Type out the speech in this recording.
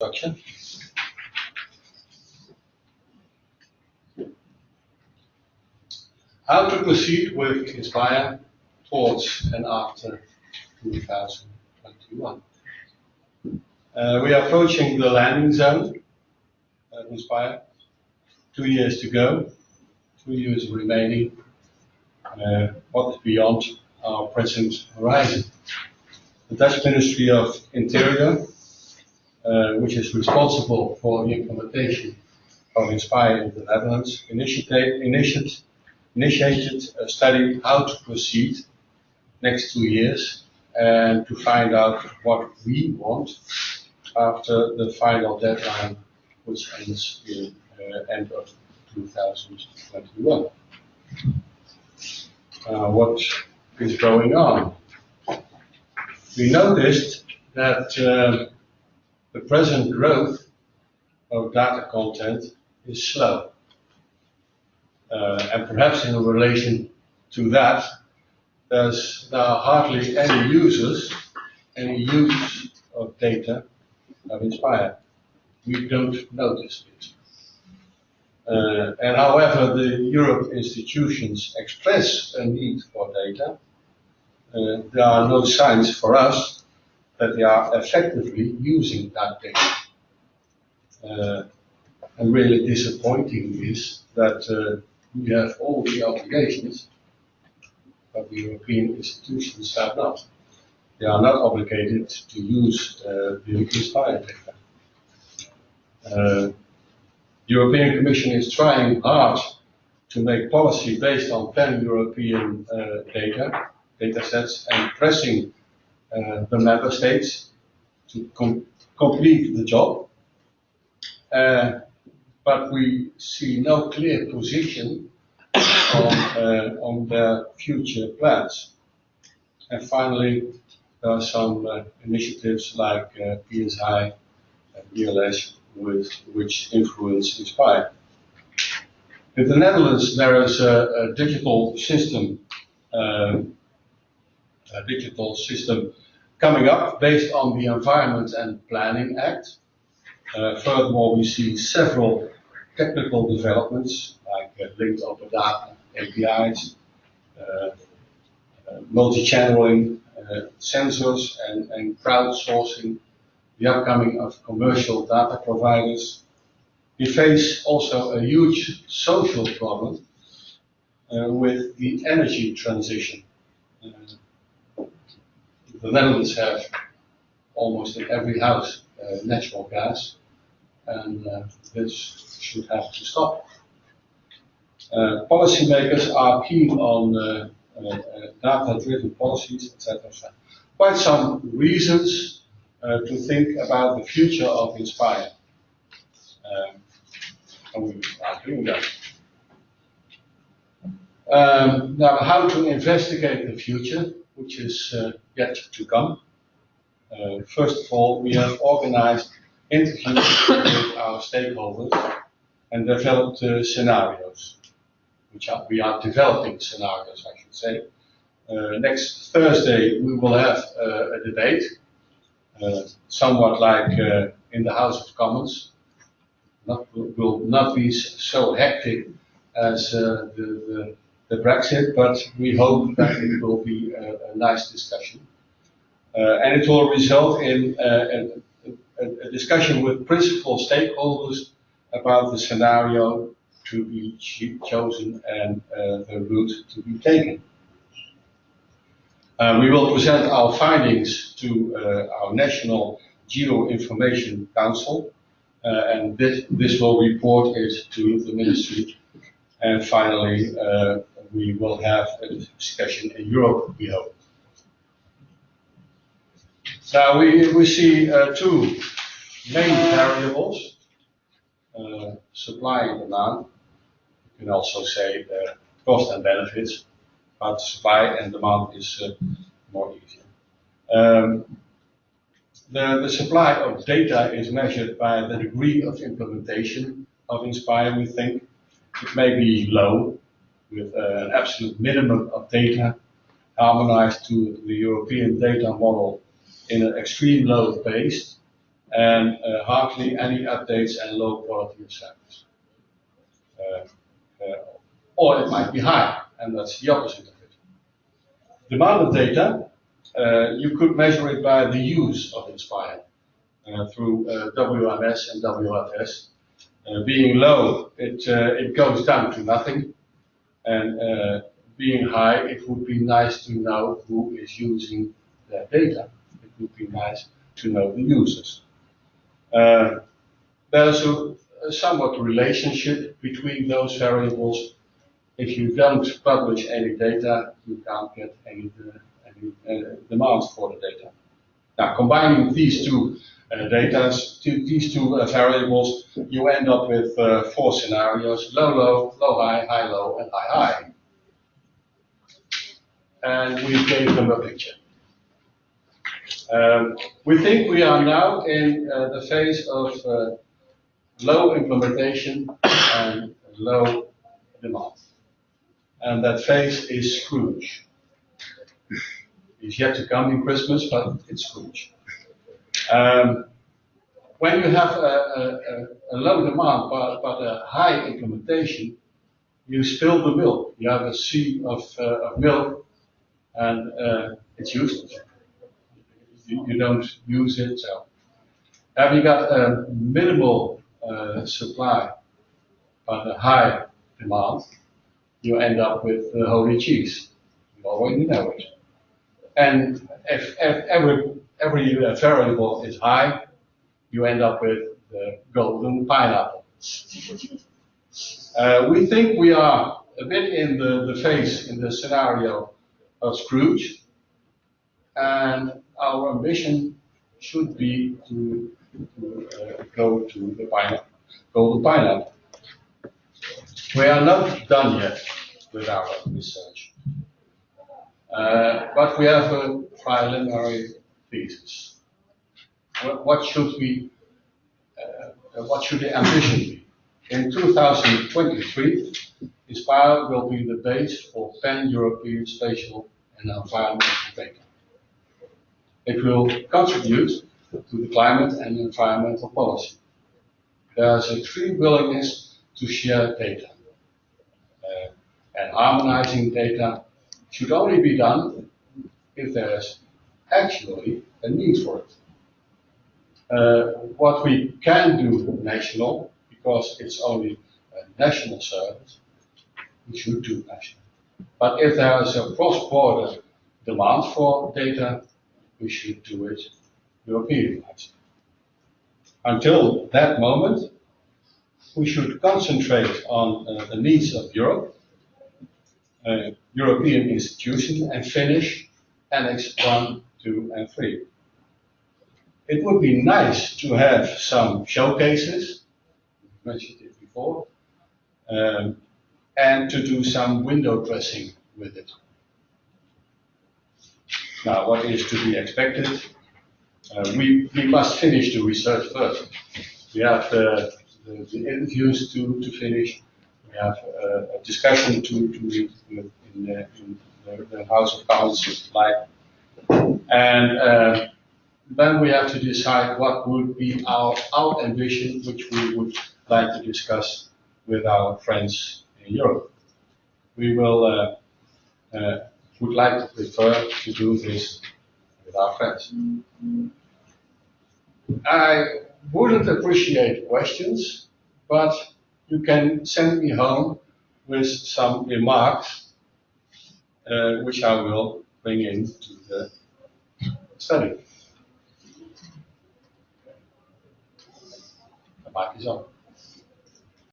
Structure. How to proceed with Inspire towards and after 2021. We are approaching the landing zone of Inspire. 2 years to go, 2 years remaining. What is beyond our present horizon? The Dutch Ministry of Interior, which is responsible for the implementation of Inspire in the Netherlands, initiated a study how to proceed next 2 years and to find out what we want after the final deadline, which ends in end of 2021. What is going on? We noticed that the present growth of data content is slow. And perhaps in relation to that, there's now hardly any use of data of Inspire. We don't notice it. And however the Europe institutions express a need for data, there are no signs for us that they are effectively using that data. And really disappointing is that we have all the obligations, but the European institutions have not. They are not obligated to use the Inspire data. The European Commission is trying hard to make policy based on pan-European data sets and pressing the member states to complete the job. But we see no clear position on their future plans. And finally, there are some initiatives like PSI and ELS which influence Inspire. In the Netherlands, there is a digital system coming up based on the Environment and Planning Act. Furthermore, we see several technical developments like linked open data, APIs, multi-channeling, sensors, and crowdsourcing, the upcoming of commercial data providers. We face also a huge social problem with the energy transition. The Netherlands have almost in every house natural gas, and this should have to stop. Policymakers are keen on data-driven policies, etc. Quite some reasons to think about the future of Inspire. And we are doing that. Now, how to investigate the future, which is yet to come. First of all, we have organized interviews with our stakeholders and developed scenarios, we are developing scenarios, I should say. Next Thursday, we will have a debate, somewhat like in the House of Commons. Will not be so hectic as the Brexit, but we hope that it will be a nice discussion. And it will result in a discussion with principal stakeholders about the scenario to be chosen and the route to be taken. We will present our findings to our National Geo-Information Council, and this will report it to the Ministry. And finally, we will have a discussion in Europe, we hope. Now we see two main variables, supply and demand. You can also say cost and benefits, but supply and demand is more easier. The supply of data is measured by the degree of implementation of Inspire, we think. It may be low, with an absolute minimum of data harmonized to the European data model in an extreme low pace, and hardly any updates and low quality of service. Or it might be high, and that's the opposite of it. Demand of data, you could measure it by the use of Inspire through WMS and WFS. Being low, it goes down to nothing, and being high, it would be nice to know who is using that data. It would be nice to know the users. There's a somewhat relationship between those variables. If you don't publish any data, you can't get any demands for the data. Now, combining these two these two variables, you end up with 4 scenarios: low, low, low, high, low, and high, high. And we gave them a picture. We think we are now in the phase of low implementation and low demand. And that phase is Scrooge. It's yet to come in Christmas, but it's Scrooge. When you have a low demand but a high implementation, you spill the milk. You have a sea of milk, and it's useless. You don't use it. So, have you got a minimal supply but a high demand, you end up with holy cheese. You already know it. And if every variable is high, you end up with the golden pineapple. We think we are a bit in the phase, in the scenario of Scrooge, and our ambition should be to go to the golden pineapple. We are not done yet with our research, but we have a preliminary thesis. What should the ambition be? In 2023, Inspire will be the base for pan-European spatial and environmental data. It will contribute to the climate and environmental policy. There is a clear willingness to share data. And harmonizing data should only be done if there is actually a need for it. What we can do national, because it's only a national service, we should do national. But if there is a cross-border demand for data, we should do it Europeanized. Until that moment, we should concentrate on the needs of Europe, European institutions, and finish Annex 1, 2, and 3. It would be nice to have some showcases, I mentioned it before, and to do some window dressing with it. Now, what is to be expected? We must finish the research first. We have the interviews to finish. We have a discussion to lead in the House of Commons, and then we have to decide what would be our ambition, which we would like to discuss with our friends in Europe. We will would like to prefer to do this with our friends. I wouldn't appreciate questions, but you can send me home with some remarks, which I will bring into the study. The mic is on.